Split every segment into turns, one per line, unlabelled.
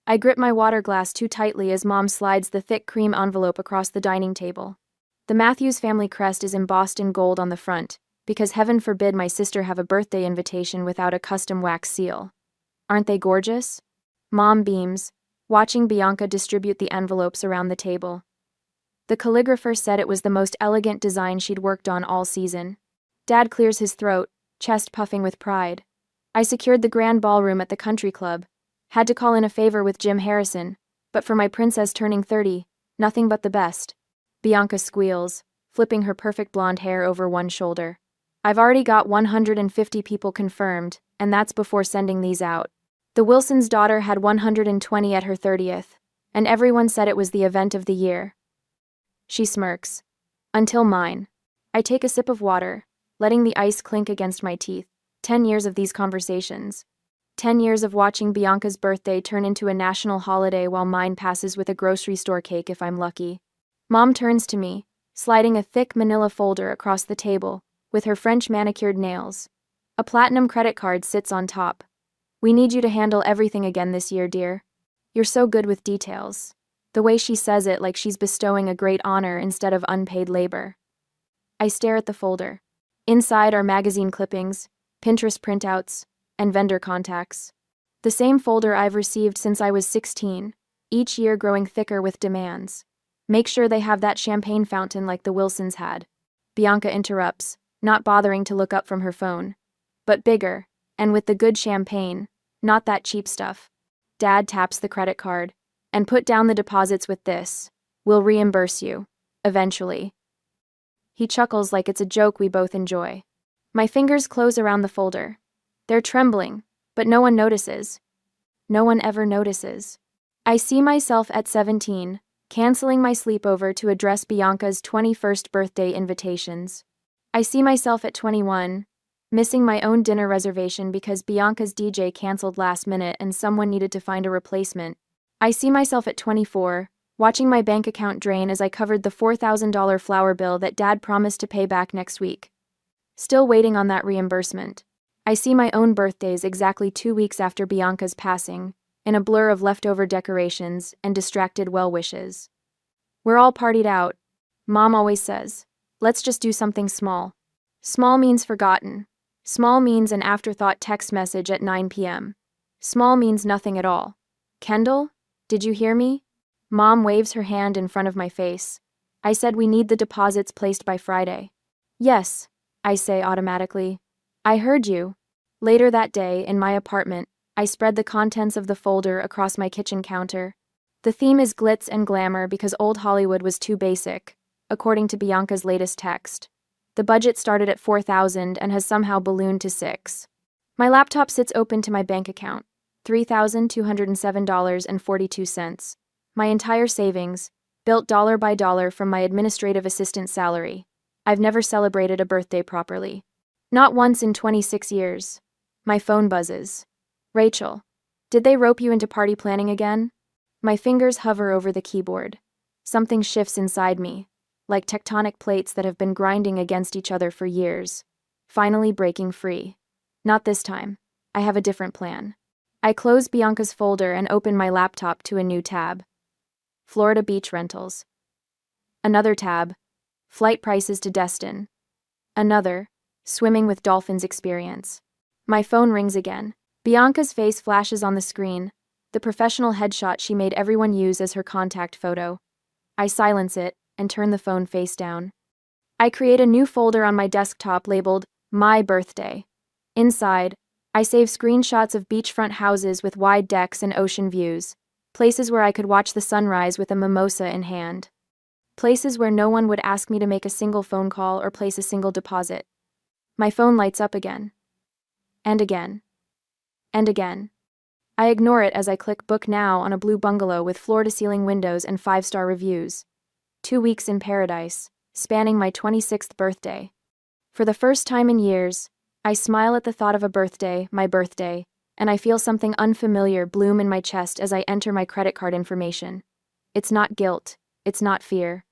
I grip my water glass too tightly as Mom slides the thick cream envelope across the dining table. The Matthews family crest is embossed in gold on the front, because heaven forbid my sister have a birthday invitation without a custom wax seal. Aren't they gorgeous? Mom beams, watching Bianca distribute the envelopes around the table. The calligrapher said it was the most elegant design she'd worked on all season. Dad clears his throat, chest puffing with pride. I secured the grand ballroom at the country club. Had to call in a favor with Jim Harrison, but for my princess turning 30, nothing but the best. Bianca squeals, flipping her perfect blonde hair over one shoulder. I've already got 150 people confirmed, and that's before sending these out. The Wilsons' daughter had 120 at her 30th, and everyone said it was the event of the year. She smirks. Until mine. I take a sip of water, letting the ice clink against my teeth. 10 years of these conversations. 10 years of watching Bianca's birthday turn into a national holiday while mine passes with a grocery store cake if I'm lucky. Mom turns to me, sliding a thick manila folder across the table, with her French manicured nails. A platinum credit card sits on top. We need you to handle everything again this year, dear. You're so good with details. The way she says it like she's bestowing a great honor instead of unpaid labor. I stare at the folder. Inside are magazine clippings, Pinterest printouts, and vendor contacts. The same folder I've received since I was 16, each year growing thicker with demands. Make sure they have that champagne fountain like the Wilsons had. Bianca interrupts, not bothering to look up from her phone. But bigger, and with the good champagne, not that cheap stuff. Dad taps the credit card. And put down the deposits with this. We'll reimburse you. Eventually. He chuckles like it's a joke we both enjoy. My fingers close around the folder. They're trembling, but no one notices. No one ever notices. I see myself at 17, canceling my sleepover to address Bianca's 21st birthday invitations. I see myself at 21, missing my own dinner reservation because Bianca's DJ canceled last minute and someone needed to find a replacement. I see myself at 24, watching my bank account drain as I covered the $4,000 flower bill that Dad promised to pay back next week. Still waiting on that reimbursement. I see my own birthdays exactly 2 weeks after Bianca's passing, in a blur of leftover decorations and distracted well-wishes. We're all partied out. Mom always says, let's just do something small. Small means forgotten. Small means an afterthought text message at 9 p.m. Small means nothing at all. Kendall? Did you hear me? Mom waves her hand in front of my face. I said we need the deposits placed by Friday. Yes, I say automatically. I heard you. Later that day, in my apartment, I spread the contents of the folder across my kitchen counter. The theme is glitz and glamour because old Hollywood was too basic, according to Bianca's latest text. The budget started at $4,000 and has somehow ballooned to $6,000. My laptop sits open to my bank account. $3,207.42. My entire savings, built dollar by dollar from my administrative assistant salary. I've never celebrated a birthday properly. Not once in 26 years. My phone buzzes. Rachel, did they rope you into party planning again? My fingers hover over the keyboard. Something shifts inside me, like tectonic plates that have been grinding against each other for years, finally breaking free. Not this time. I have a different plan. I close Bianca's folder and open my laptop to a new tab. Florida Beach Rentals. Another tab. Flight prices to Destin. Another. Swimming with Dolphins experience. My phone rings again. Bianca's face flashes on the screen, the professional headshot she made everyone use as her contact photo. I silence it and turn the phone face down. I create a new folder on my desktop labeled My Birthday. Inside, I save screenshots of beachfront houses with wide decks and ocean views, places where I could watch the sunrise with a mimosa in hand. Places where no one would ask me to make a single phone call or place a single deposit. My phone lights up again. And again. And again. I ignore it as I click Book Now on a blue bungalow with floor-to-ceiling windows and 5-star reviews. 2 weeks in paradise, spanning my 26th birthday. For the first time in years, I smile at the thought of a birthday, my birthday, and I feel something unfamiliar bloom in my chest as I enter my credit card information. It's not guilt. It's not fear.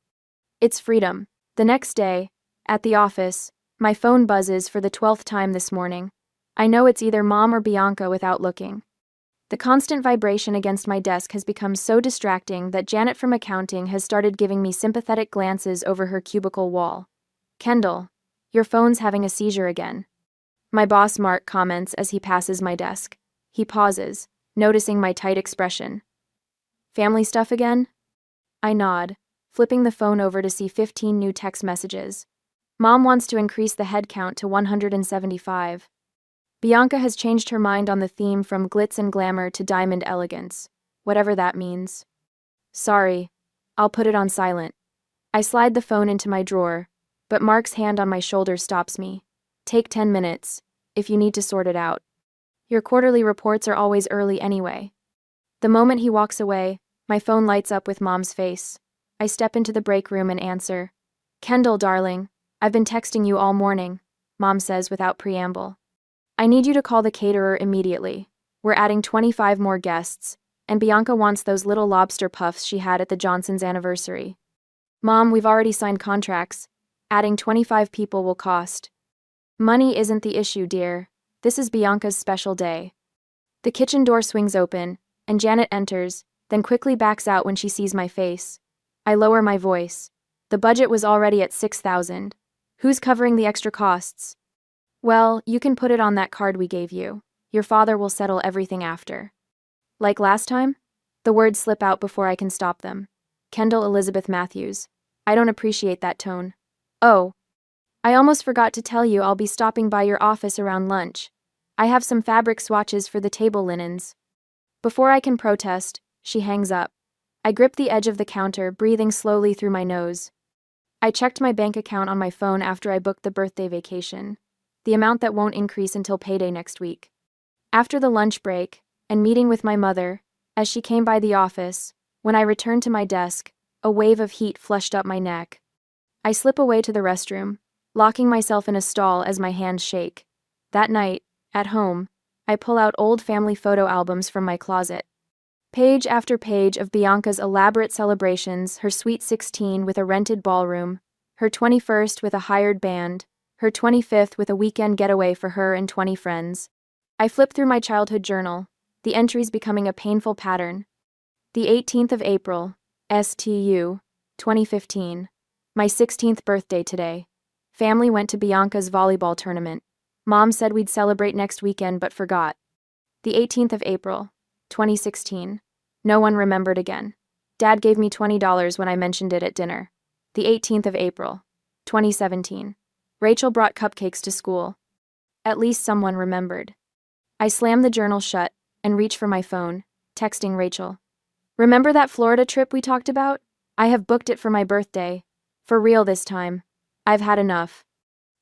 It's freedom. The next day, at the office, my phone buzzes for the 12th time this morning. I know it's either Mom or Bianca without looking. The constant vibration against my desk has become so distracting that Janet from accounting has started giving me sympathetic glances over her cubicle wall. Kendall, your phone's having a seizure again. My boss Mark comments as he passes my desk. He pauses, noticing my tight expression. Family stuff again? I nod, flipping the phone over to see 15 new text messages. Mom wants to increase the head count to 175. Bianca has changed her mind on the theme from glitz and glamour to diamond elegance, whatever that means. Sorry, I'll put it on silent. I slide the phone into my drawer, but Mark's hand on my shoulder stops me. Take 10 minutes, if you need to sort it out. Your quarterly reports are always early anyway. The moment he walks away, my phone lights up with Mom's face. I step into the break room and answer. Kendall, darling, I've been texting you all morning, Mom says without preamble. I need you to call the caterer immediately. We're adding 25 more guests, and Bianca wants those little lobster puffs she had at the Johnsons' anniversary. Mom, we've already signed contracts. Adding 25 people will cost. Money isn't the issue, dear. This is Bianca's special day. The kitchen door swings open, and Janet enters, then quickly backs out when she sees my face. I lower my voice. The budget was already at $6,000. Who's covering the extra costs? Well, you can put it on that card we gave you. Your father will settle everything after. Like last time? The words slip out before I can stop them. Kendall Elizabeth Matthews. I don't appreciate that tone. Oh. I almost forgot to tell you I'll be stopping by your office around lunch. I have some fabric swatches for the table linens. Before I can protest, she hangs up. I grip the edge of the counter, breathing slowly through my nose. I checked my bank account on my phone after I booked the birthday vacation. The amount that won't increase until payday next week. After the lunch break, and meeting with my mother, as she came by the office, when I returned to my desk, a wave of heat flushed up my neck. I slip away to the restroom, locking myself in a stall as my hands shake. That night, at home, I pull out old family photo albums from my closet. Page after page of Bianca's elaborate celebrations, her sweet 16 with a rented ballroom, her 21st with a hired band, her 25th with a weekend getaway for her and 20 friends. I flip through my childhood journal, the entries becoming a painful pattern. The 18th of April, STU, 2015. My 16th birthday today. Family went to Bianca's volleyball tournament. Mom said we'd celebrate next weekend but forgot. The 18th of April, 2016. No one remembered again. Dad gave me $20 when I mentioned it at dinner. The 18th of April, 2017. Rachel brought cupcakes to school. At least someone remembered. I slam the journal shut and reach for my phone, texting Rachel. Remember that Florida trip we talked about? I have booked it for my birthday. For real this time. I've had enough.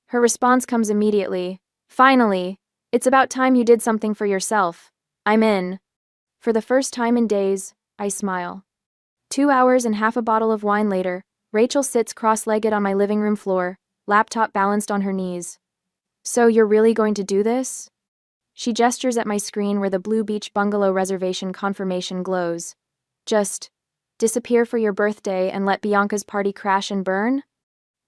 Her response comes immediately. Finally, it's about time you did something for yourself. I'm in. For the first time in days, I smile. 2 hours and half a bottle of wine later, Rachel sits cross-legged on my living room floor, laptop balanced on her knees. So you're really going to do this? She gestures at my screen where the Blue Beach bungalow reservation confirmation glows. Just disappear for your birthday and let Bianca's party crash and burn?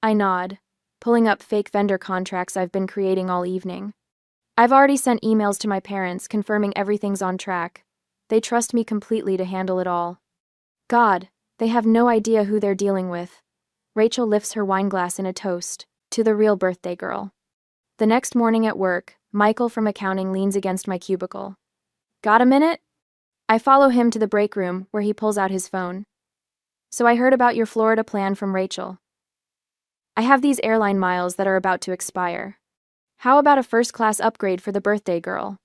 I nod, pulling up fake vendor contracts I've been creating all evening. I've already sent emails to my parents confirming everything's on track. They trust me completely to handle it all. God, they have no idea who they're dealing with. Rachel lifts her wine glass in a toast to the real birthday girl. The next morning at work, Michael from accounting leans against my cubicle. Got a minute? I follow him to the break room where he pulls out his phone. So I heard about your Florida plan from Rachel. I have these airline miles that are about to expire. How about a first-class upgrade for the birthday girl?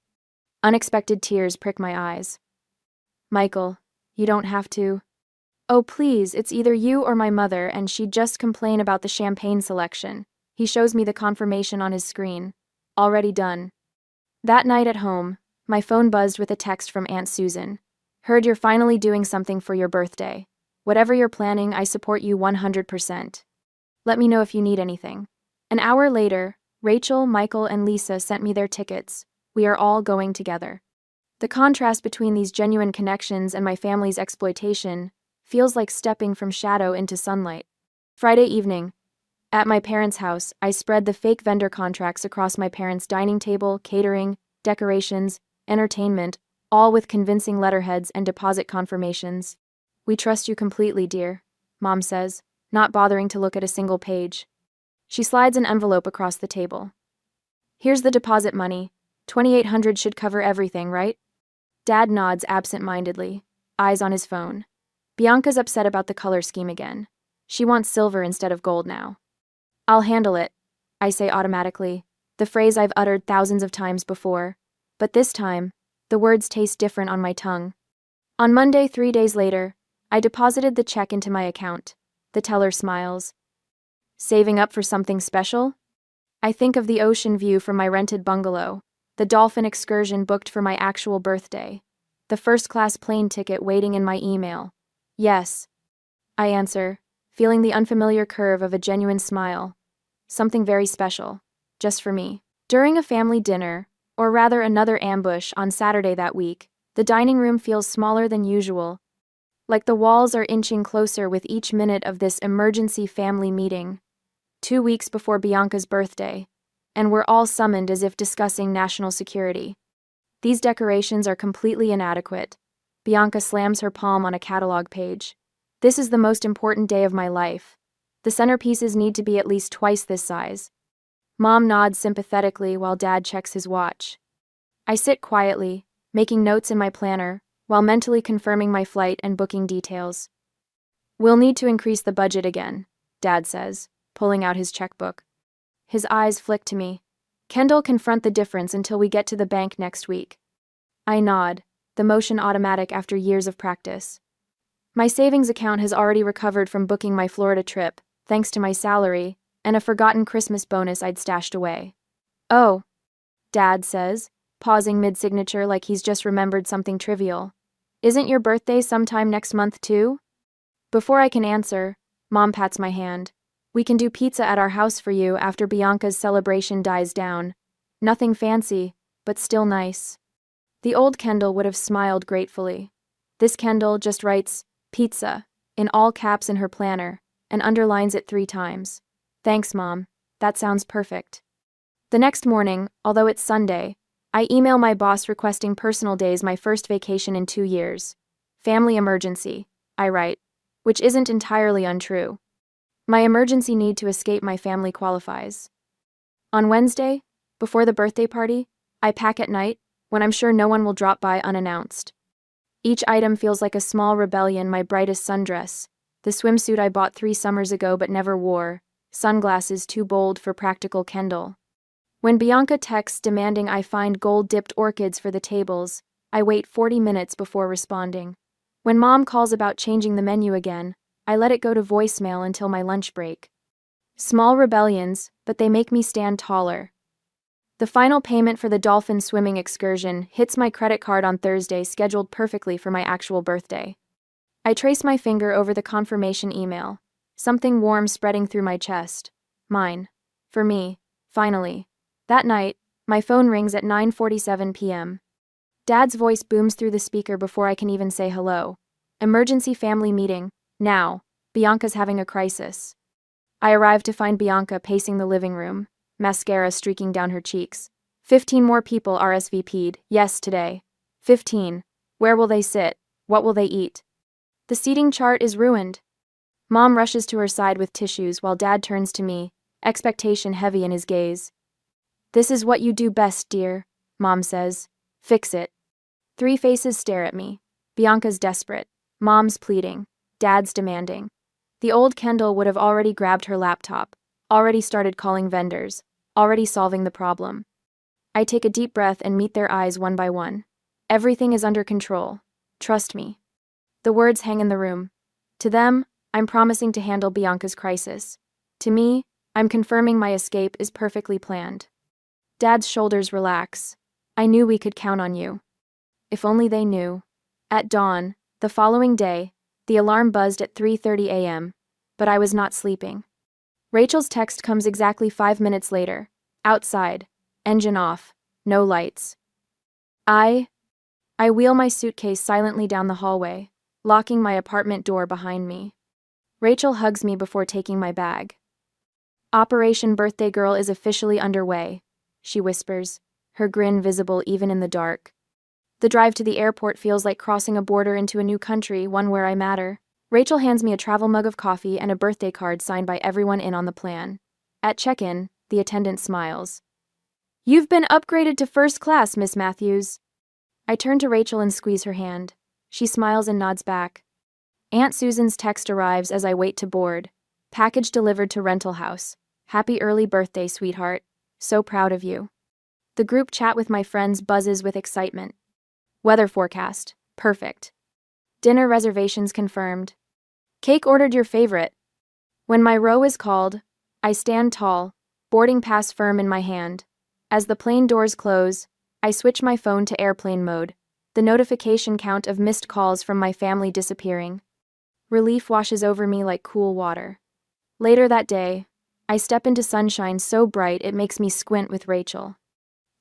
Unexpected tears prick my eyes. Michael, you don't have to. Oh please, it's either you or my mother and she'd just complain about the champagne selection. He shows me the confirmation on his screen. Already done. That night at home, my phone buzzed with a text from Aunt Susan. Heard you're finally doing something for your birthday. Whatever you're planning, I support you 100%. Let me know if you need anything. An hour later, Rachel, Michael, and Lisa sent me their tickets. We are all going together. The contrast between these genuine connections and my family's exploitation feels like stepping from shadow into sunlight. Friday evening. At my parents' house, I spread the fake vendor contracts across my parents' dining table, catering, decorations, entertainment, all with convincing letterheads and deposit confirmations. "We trust you completely, dear," Mom says, not bothering to look at a single page. She slides an envelope across the table. "Here's the deposit money. 2,800 should cover everything, right?" Dad nods absent-mindedly, eyes on his phone. Bianca's upset about the color scheme again. She wants silver instead of gold now. "I'll handle it," I say automatically, the phrase I've uttered thousands of times before. But this time, the words taste different on my tongue. On Monday, 3 days later, I deposited the check into my account. The teller smiles. "Saving up for something special?" I think of the ocean view from my rented bungalow, the dolphin excursion booked for my actual birthday, the first-class plane ticket waiting in my email. "Yes," I answer, feeling the unfamiliar curve of a genuine smile. Something very special, just for me. During a family dinner, or rather another ambush on Saturday that week, the dining room feels smaller than usual, like the walls are inching closer with each minute of this emergency family meeting. 2 weeks before Bianca's birthday, and we're all summoned as if discussing national security. These decorations are completely inadequate. Bianca slams her palm on a catalog page. "This is the most important day of my life. The centerpieces need to be at least twice this size." Mom nods sympathetically while Dad checks his watch. I sit quietly, making notes in my planner, while mentally confirming my flight and booking details. "We'll need to increase the budget again," Dad says, pulling out his checkbook. His eyes flick to me. "Kendall, confront the difference until we get to the bank next week." I nod, the motion automatic after years of practice. My savings account has already recovered from booking my Florida trip, thanks to my salary, and a forgotten Christmas bonus I'd stashed away. "Oh," Dad says, pausing mid-signature like he's just remembered something trivial. "Isn't your birthday sometime next month too?" Before I can answer, Mom pats my hand. "We can do pizza at our house for you after Bianca's celebration dies down. Nothing fancy, but still nice." The old Kendall would have smiled gratefully. This Kendall just writes, "pizza," in all caps in her planner, and underlines it 3 times. "Thanks, Mom. That sounds perfect." The next morning, although it's Sunday, I email my boss requesting personal days, my first vacation in 2 years. "Family emergency," I write, which isn't entirely untrue. My emergency need to escape my family qualifies. On Wednesday, before the birthday party, I pack at night, when I'm sure no one will drop by unannounced. Each item feels like a small rebellion: my brightest sundress, the swimsuit I bought 3 summers ago but never wore, sunglasses too bold for practical Kendall. When Bianca texts demanding I find gold-dipped orchids for the tables, I wait 40 minutes before responding. When Mom calls about changing the menu again, I let it go to voicemail until my lunch break. Small rebellions, but they make me stand taller. The final payment for the dolphin swimming excursion hits my credit card on Thursday, scheduled perfectly for my actual birthday. I trace my finger over the confirmation email, something warm spreading through my chest. Mine. For me, finally. That night, my phone rings at 9:47 p.m. Dad's voice booms through the speaker before I can even say hello. "Emergency family meeting, now. Bianca's having a crisis." I arrive to find Bianca pacing the living room, mascara streaking down her cheeks. 15 more people RSVP'd, yes, today. 15. Where will they sit? What will they eat? The seating chart is ruined. Mom rushes to her side with tissues while Dad turns to me, expectation heavy in his gaze. "This is what you do best, dear," Mom says. "Fix it." 3 faces stare at me. Bianca's desperate. Mom's pleading. Dad's demanding. The old Kendall would have already grabbed her laptop, already started calling vendors, already solving the problem. I take a deep breath and meet their eyes one by one. "Everything is under control. Trust me." The words hang in the room. To them, I'm promising to handle Bianca's crisis. To me, I'm confirming my escape is perfectly planned. Dad's shoulders relax. "I knew we could count on you." If only they knew. At dawn, the following day, the alarm buzzed at 3:30 a.m., but I was not sleeping. Rachel's text comes exactly 5 minutes later. Outside. Engine off. No lights. I wheel my suitcase silently down the hallway, locking my apartment door behind me. Rachel hugs me before taking my bag. "Operation Birthday Girl is officially underway," she whispers, her grin visible even in the dark. The drive to the airport feels like crossing a border into a new country, one where I matter. Rachel hands me a travel mug of coffee and a birthday card signed by everyone in on the plan. At check-in, the attendant smiles. "You've been upgraded to first class, Miss Matthews." I turn to Rachel and squeeze her hand. She smiles and nods back. Aunt Susan's text arrives as I wait to board. "Package delivered to rental house. Happy early birthday, sweetheart. So proud of you." The group chat with my friends buzzes with excitement. Weather forecast. Perfect. Dinner reservations confirmed. Cake ordered your favorite. When my row is called, I stand tall, boarding pass firm in my hand. As the plane doors close, I switch my phone to airplane mode, the notification count of missed calls from my family disappearing. Relief washes over me like cool water. Later that day, I step into sunshine so bright it makes me squint with Rachel.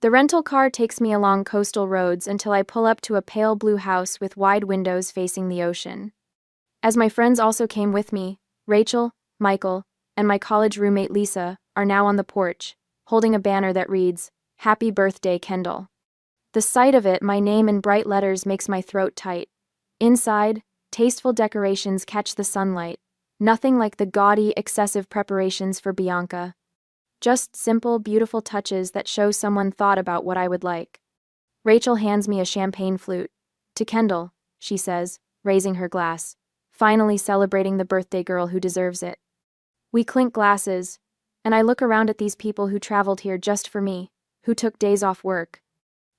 The rental car takes me along coastal roads until I pull up to a pale blue house with wide windows facing the ocean. As my friends also came with me, Rachel, Michael, and my college roommate Lisa are now on the porch, holding a banner that reads, "Happy Birthday, Kendall." The sight of it, my name in bright letters, makes my throat tight. Inside, tasteful decorations catch the sunlight. Nothing like the gaudy, excessive preparations for Bianca. Just simple, beautiful touches that show someone thought about what I would like. Rachel hands me a champagne flute. "To Kendall," she says, raising her glass, finally celebrating the birthday girl who deserves it. We clink glasses, and I look around at these people who traveled here just for me, who took days off work,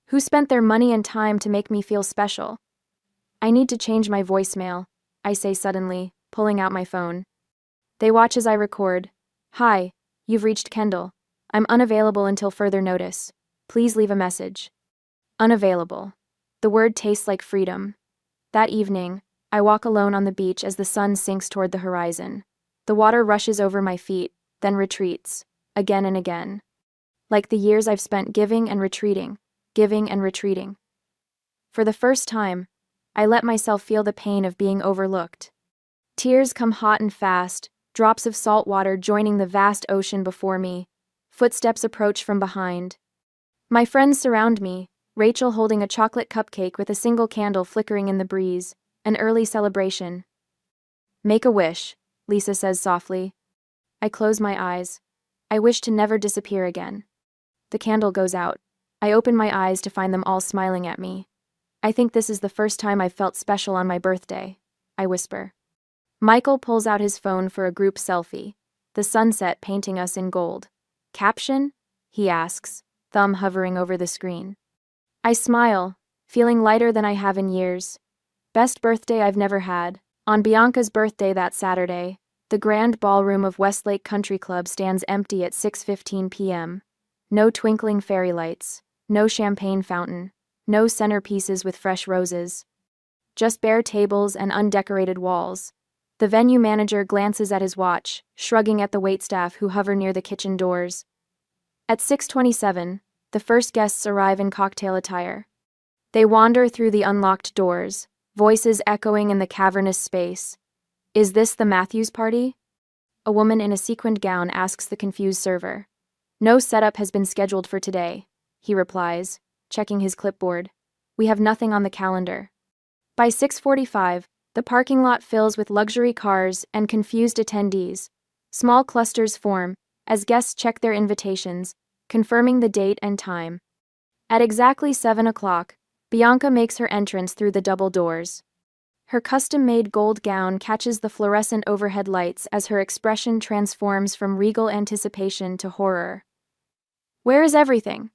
who spent their money and time to make me feel special. "I need to change my voicemail," I say suddenly, pulling out my phone. They watch as I record. "Hi, you've reached Kendall. I'm unavailable until further notice. Please leave a message." Unavailable. The word tastes like freedom. That evening, I walk alone on the beach as the sun sinks toward the horizon. The water rushes over my feet, then retreats, again and again. Like the years I've spent giving and retreating, giving and retreating. For the first time, I let myself feel the pain of being overlooked. Tears come hot and fast, drops of salt water joining the vast ocean before me. Footsteps approach from behind. My friends surround me, Rachel holding a chocolate cupcake with a single candle flickering in the breeze, an early celebration. "Make a wish," Lisa says softly. I close my eyes. I wish to never disappear again. The candle goes out. I open my eyes to find them all smiling at me. "I think this is the first time I've felt special on my birthday," I whisper. Michael pulls out his phone for a group selfie, the sunset painting us in gold. "Caption?" he asks, thumb hovering over the screen. I smile, feeling lighter than I have in years. Best birthday I've never had. On Bianca's birthday that Saturday, the grand ballroom of Westlake Country Club stands empty at 6:15 p.m. No twinkling fairy lights, no champagne fountain, no centerpieces with fresh roses. Just bare tables and undecorated walls. The venue manager glances at his watch, shrugging at the waitstaff who hover near the kitchen doors. At 6:27, the first guests arrive in cocktail attire. They wander through the unlocked doors, voices echoing in the cavernous space. "Is this the Matthews party?" A woman in a sequined gown asks the confused server. "No setup has been scheduled for today," he replies, checking his clipboard. "We have nothing on the calendar." By 6:45, the parking lot fills with luxury cars and confused attendees. Small clusters form as guests check their invitations, confirming the date and time. At exactly 7 o'clock, Bianca makes her entrance through the double doors. Her custom-made gold gown catches the fluorescent overhead lights as her expression transforms from regal anticipation to horror. "Where is everything?"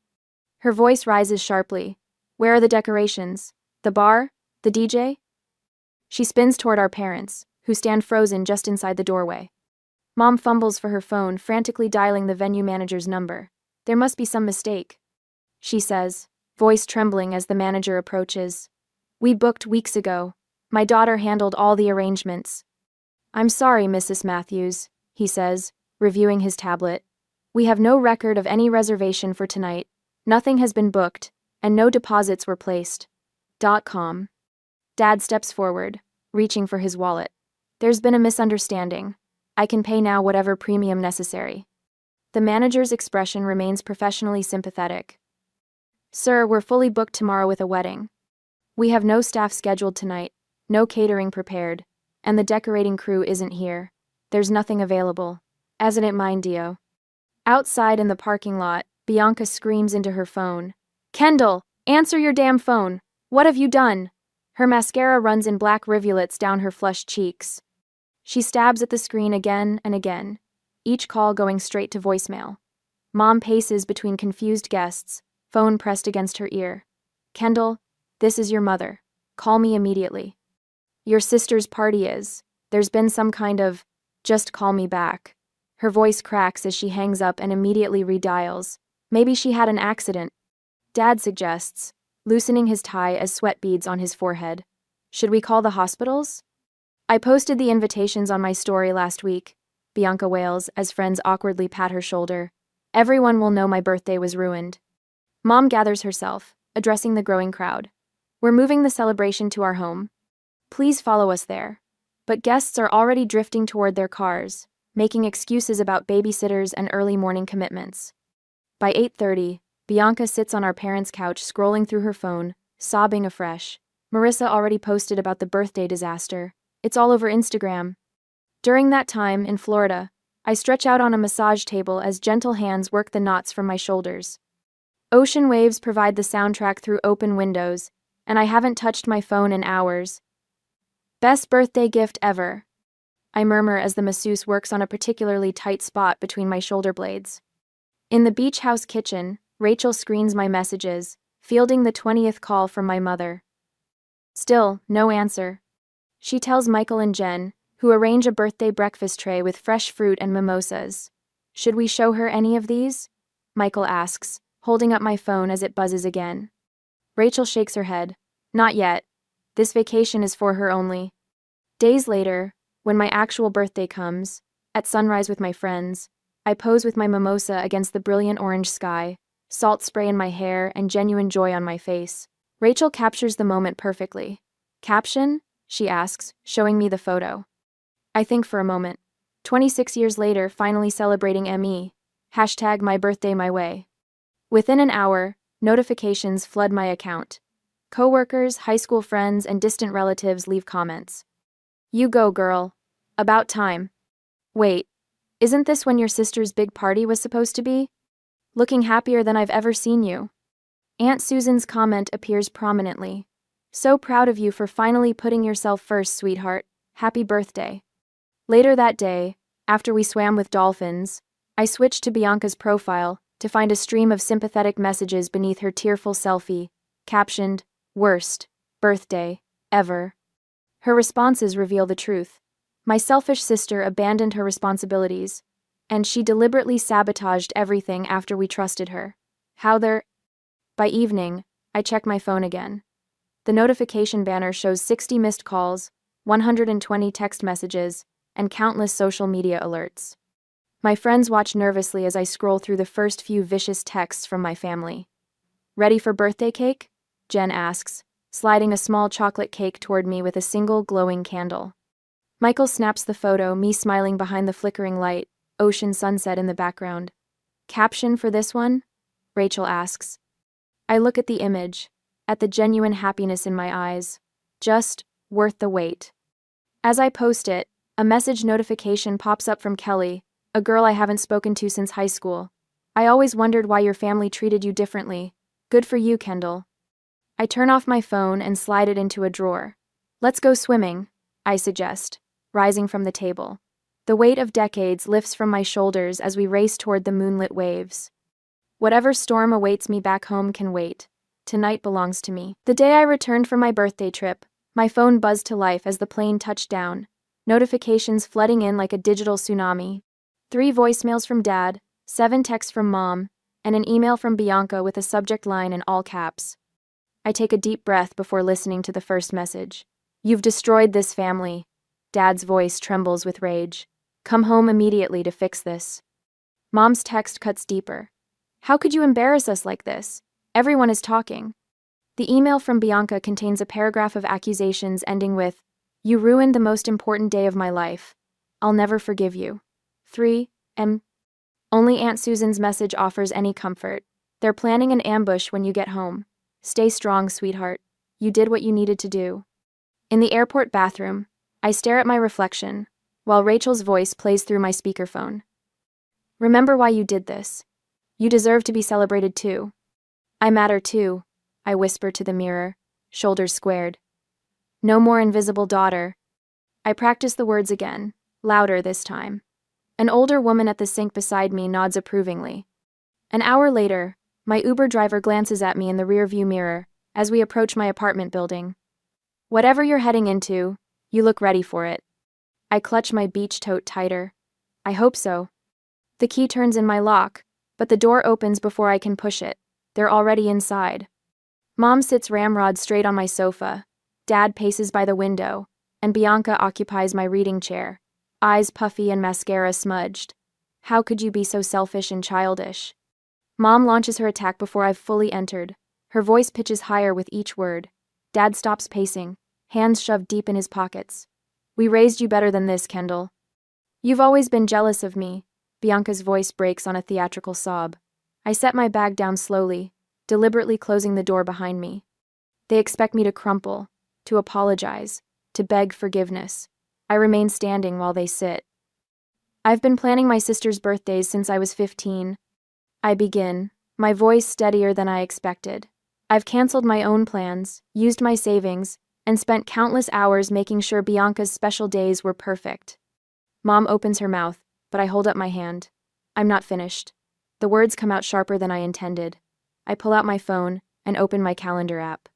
Her voice rises sharply. "Where are the decorations? The bar? The DJ?" She spins toward our parents, who stand frozen just inside the doorway. Mom fumbles for her phone, frantically dialing the venue manager's number. "There must be some mistake," she says, voice trembling as the manager approaches. "We booked weeks ago. My daughter handled all the arrangements." "I'm sorry, Mrs. Matthews," he says, reviewing his tablet. "We have no record of any reservation for tonight. Nothing has been booked, and no deposits were placed. .com. Dad steps forward, reaching for his wallet. "There's been a misunderstanding. I can pay now whatever premium necessary." The manager's expression remains professionally sympathetic. "Sir, we're fully booked tomorrow with a wedding." We have no staff scheduled tonight, no catering prepared, and the decorating crew isn't here. There's nothing available. As in it mind, Dio. Outside in the parking lot, Bianca screams into her phone. Kendall, answer your damn phone. What have you done? Her mascara runs in black rivulets down her flushed cheeks. She stabs at the screen again and again, each call going straight to voicemail. Mom paces between confused guests, phone pressed against her ear. Kendall, this is your mother. Call me immediately. Your sister's party is. There's been some kind of, just call me back. Her voice cracks as she hangs up and immediately redials. Maybe she had an accident. Dad suggests, loosening his tie as sweat beads on his forehead. Should we call the hospitals? I posted the invitations on my story last week, Bianca wails as friends awkwardly pat her shoulder. Everyone will know my birthday was ruined. Mom gathers herself, addressing the growing crowd. We're moving the celebration to our home. Please follow us there. But guests are already drifting toward their cars, making excuses about babysitters and early morning commitments. By 8:30, Bianca sits on our parents' couch scrolling through her phone, sobbing afresh. Marissa already posted about the birthday disaster. It's all over Instagram. During that time, in Florida, I stretch out on a massage table as gentle hands work the knots from my shoulders. Ocean waves provide the soundtrack through open windows, and I haven't touched my phone in hours. Best birthday gift ever, I murmur as the masseuse works on a particularly tight spot between my shoulder blades. In the beach house kitchen, Rachel screens my messages, fielding the 20th call from my mother. Still, no answer. She tells Michael and Jen, who arrange a birthday breakfast tray with fresh fruit and mimosas. Should we show her any of these? Michael asks, holding up my phone as it buzzes again. Rachel shakes her head. Not yet. This vacation is for her only. Days later, when my actual birthday comes, at sunrise with my friends, I pose with my mimosa against the brilliant orange sky, salt spray in my hair and genuine joy on my face. Rachel captures the moment perfectly. Caption? She asks, showing me the photo. I think for a moment. 26 years later, finally celebrating ME. Hashtag my birthday my way. Within an hour, notifications flood my account. Coworkers, high school friends, and distant relatives leave comments. You go, girl. About time. Wait, isn't this when your sister's big party was supposed to be? Looking happier than I've ever seen you. Aunt Susan's comment appears prominently. So proud of you for finally putting yourself first, sweetheart. Happy birthday. Later that day, after we swam with dolphins, I switched to Bianca's profile to find a stream of sympathetic messages beneath her tearful selfie, captioned, "Worst birthday ever." Her responses reveal the truth. My selfish sister abandoned her responsibilities, and she deliberately sabotaged everything after we trusted her. By evening, I check my phone again. The notification banner shows 60 missed calls, 120 text messages, and countless social media alerts. My friends watch nervously as I scroll through the first few vicious texts from my family. Ready for birthday cake? Jen asks, sliding a small chocolate cake toward me with a single glowing candle. Michael snaps the photo, me smiling behind the flickering light, ocean sunset in the background. Caption for this one? Rachel asks. I look at the image, at the genuine happiness in my eyes. Just worth the wait. As I post it, a message notification pops up from Kelly, a girl I haven't spoken to since high school. I always wondered why your family treated you differently. Good for you, Kendall. I turn off my phone and slide it into a drawer. Let's go swimming, I suggest, rising from the table. The weight of decades lifts from my shoulders as we race toward the moonlit waves. Whatever storm awaits me back home can wait. Tonight belongs to me. The day I returned from my birthday trip, my phone buzzed to life as the plane touched down, notifications flooding in like a digital tsunami. 3 voicemails from Dad, 7 texts from Mom, and an email from Bianca with a subject line in all caps. I take a deep breath before listening to the first message. You've destroyed this family. Dad's voice trembles with rage. Come home immediately to fix this. Mom's text cuts deeper. How could you embarrass us like this? Everyone is talking. The email from Bianca contains a paragraph of accusations ending with, "You ruined the most important day of my life. I'll never forgive you." 3. Only Aunt Susan's message offers any comfort. They're planning an ambush when you get home. Stay strong, sweetheart. You did what you needed to do. In the airport bathroom, I stare at my reflection, while Rachel's voice plays through my speakerphone. Remember why you did this. You deserve to be celebrated too. I matter too, I whisper to the mirror, shoulders squared. No more invisible daughter. I practice the words again, louder this time. An older woman at the sink beside me nods approvingly. An hour later, my Uber driver glances at me in the rearview mirror as we approach my apartment building. Whatever you're heading into, you look ready for it. I clutch my beach tote tighter. I hope so. The key turns in my lock, but the door opens before I can push it. They're already inside. Mom sits ramrod straight on my sofa. Dad paces by the window, and Bianca occupies my reading chair, eyes puffy and mascara smudged. How could you be so selfish and childish? Mom launches her attack before I've fully entered. Her voice pitches higher with each word. Dad stops pacing, hands shoved deep in his pockets. We raised you better than this, Kendall. You've always been jealous of me. Bianca's voice breaks on a theatrical sob. I set my bag down slowly, deliberately closing the door behind me. They expect me to crumple, to apologize, to beg forgiveness. I remain standing while they sit. I've been planning my sister's birthdays since I was 15. I begin, my voice steadier than I expected. I've canceled my own plans, used my savings, and spent countless hours making sure Bianca's special days were perfect. Mom opens her mouth, but I hold up my hand. I'm not finished. The words come out sharper than I intended. I pull out my phone and open my calendar app.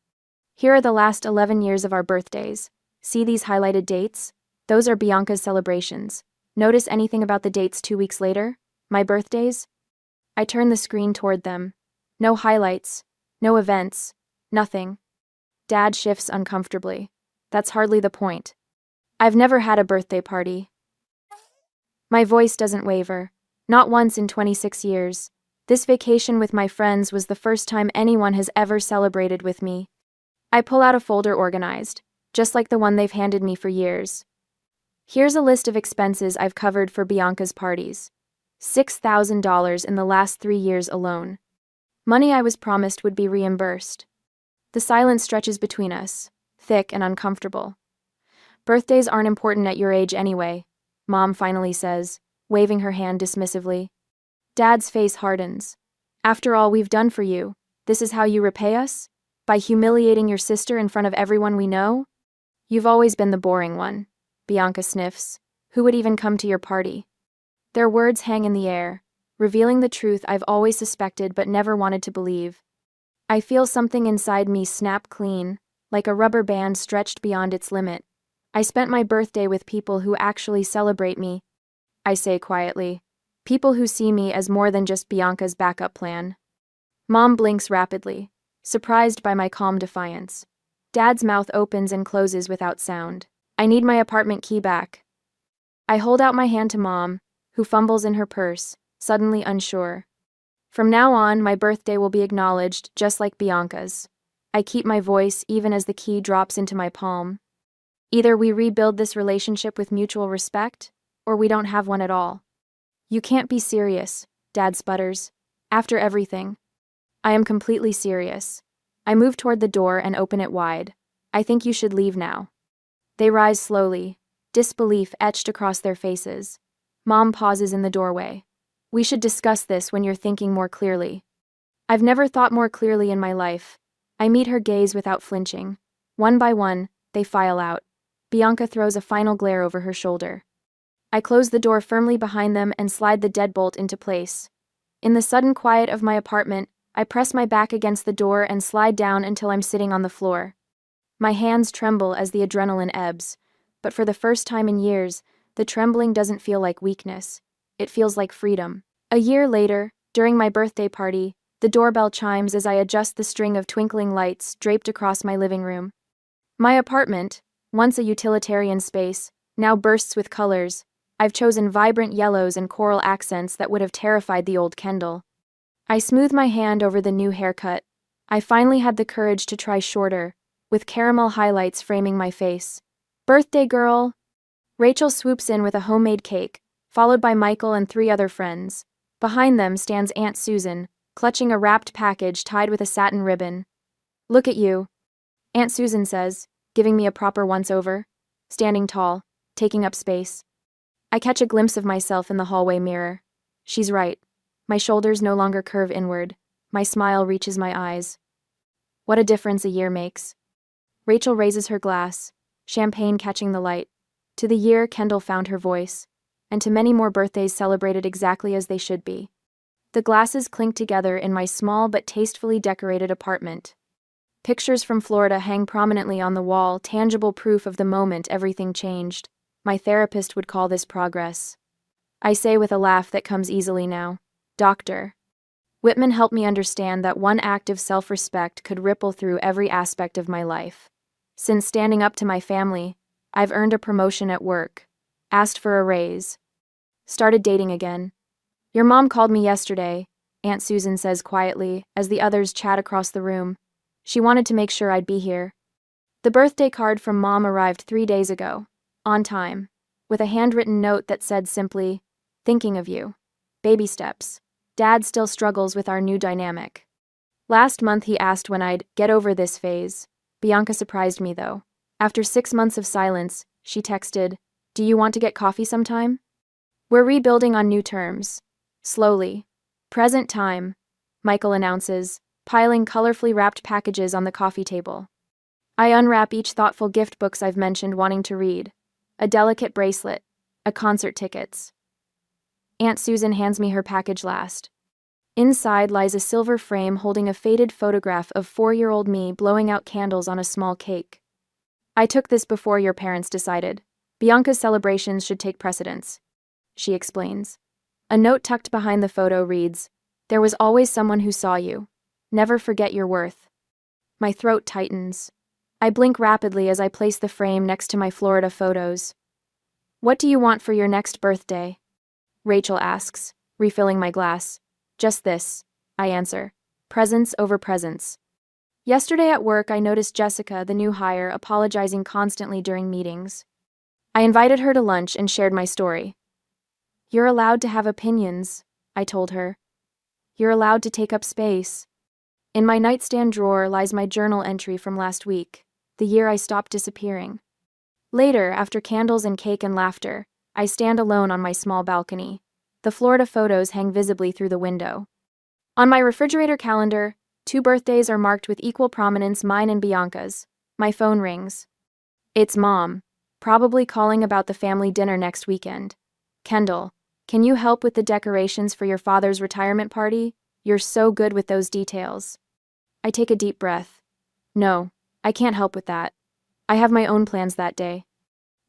Here are the last 11 years of our birthdays. See these highlighted dates? Those are Bianca's celebrations. Notice anything about the dates 2 weeks later? My birthdays? I turn the screen toward them. No highlights. No events. Nothing. Dad shifts uncomfortably. That's hardly the point. I've never had a birthday party. My voice doesn't waver. Not once in 26 years. This vacation with my friends was the first time anyone has ever celebrated with me. I pull out a folder organized, just like the one they've handed me for years. Here's a list of expenses I've covered for Bianca's parties. $6,000 in the last 3 years alone. Money I was promised would be reimbursed. The silence stretches between us, thick and uncomfortable. Birthdays aren't important at your age anyway, Mom finally says, waving her hand dismissively. Dad's face hardens. After all we've done for you, this is how you repay us? By humiliating your sister in front of everyone we know? You've always been the boring one, Bianca sniffs. Who would even come to your party? Their words hang in the air, revealing the truth I've always suspected but never wanted to believe. I feel something inside me snap clean, like a rubber band stretched beyond its limit. I spent my birthday with people who actually celebrate me, I say quietly. People who see me as more than just Bianca's backup plan. Mom blinks rapidly, surprised by my calm defiance. Dad's mouth opens and closes without sound. I need my apartment key back. I hold out my hand to Mom, who fumbles in her purse, suddenly unsure. From now on, my birthday will be acknowledged just like Bianca's. I keep my voice even as the key drops into my palm. Either we rebuild this relationship with mutual respect, or we don't have one at all. You can't be serious, Dad sputters. After everything. I am completely serious. I move toward the door and open it wide. I think you should leave now. They rise slowly, disbelief etched across their faces. Mom pauses in the doorway. We should discuss this when you're thinking more clearly. I've never thought more clearly in my life. I meet her gaze without flinching. One by one, they file out. Bianca throws a final glare over her shoulder. I close the door firmly behind them and slide the deadbolt into place. In the sudden quiet of my apartment, I press my back against the door and slide down until I'm sitting on the floor. My hands tremble as the adrenaline ebbs, but for the first time in years, the trembling doesn't feel like weakness. It feels like freedom. A year later, during my birthday party, the doorbell chimes as I adjust the string of twinkling lights draped across my living room. My apartment, once a utilitarian space, now bursts with colors. I've chosen vibrant yellows and coral accents that would have terrified the old Kendall. I smooth my hand over the new haircut. I finally had the courage to try shorter, with caramel highlights framing my face. Birthday girl! Rachel swoops in with a homemade cake, followed by Michael and 3 other friends. Behind them stands Aunt Susan, clutching a wrapped package tied with a satin ribbon. Look at you. Aunt Susan says, giving me a proper once-over, standing tall, taking up space. I catch a glimpse of myself in the hallway mirror. She's right. My shoulders no longer curve inward. My smile reaches my eyes. What a difference a year makes. Rachel raises her glass, champagne catching the light. To the year Kendall found her voice, and to many more birthdays celebrated exactly as they should be. The glasses clink together in my small but tastefully decorated apartment. Pictures from Florida hang prominently on the wall, tangible proof of the moment everything changed. My therapist would call this progress. I say with a laugh that comes easily now, Doctor. Whitman helped me understand that one act of self-respect could ripple through every aspect of my life. Since standing up to my family, I've earned a promotion at work, asked for a raise, started dating again. Your mom called me yesterday, Aunt Susan says quietly, as the others chat across the room. She wanted to make sure I'd be here. The birthday card from Mom arrived 3 days ago, on time, with a handwritten note that said simply, "Thinking of you. Baby steps. Dad still struggles with our new dynamic." Last month he asked when I'd get over this phase. Bianca surprised me though. After 6 months of silence, she texted, "Do you want to get coffee sometime?" We're rebuilding on new terms. Slowly. Present time, Michael announces, piling colorfully wrapped packages on the coffee table. I unwrap each thoughtful gift books I've mentioned wanting to read. A delicate bracelet. A concert tickets. Aunt Susan hands me her package last. Inside lies a silver frame holding a faded photograph of 4-year-old me blowing out candles on a small cake. I took this before your parents decided. Bianca's celebrations should take precedence, she explains. A note tucked behind the photo reads, "There was always someone who saw you. Never forget your worth." My throat tightens. I blink rapidly as I place the frame next to my Florida photos. What do you want for your next birthday? Rachel asks, refilling my glass. Just this, I answer. Presents over presents. Yesterday at work I noticed Jessica, the new hire, apologizing constantly during meetings. I invited her to lunch and shared my story. You're allowed to have opinions, I told her. You're allowed to take up space. In my nightstand drawer lies my journal entry from last week, the year I stopped disappearing. Later, after candles and cake and laughter, I stand alone on my small balcony. The Florida photos hang visibly through the window. On my refrigerator calendar, 2 birthdays are marked with equal prominence, mine and Bianca's. My phone rings. It's Mom, probably calling about the family dinner next weekend. Kendall, can you help with the decorations for your father's retirement party? You're so good with those details. I take a deep breath. No, I can't help with that. I have my own plans that day.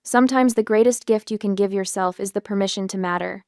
Sometimes the greatest gift you can give yourself is the permission to matter.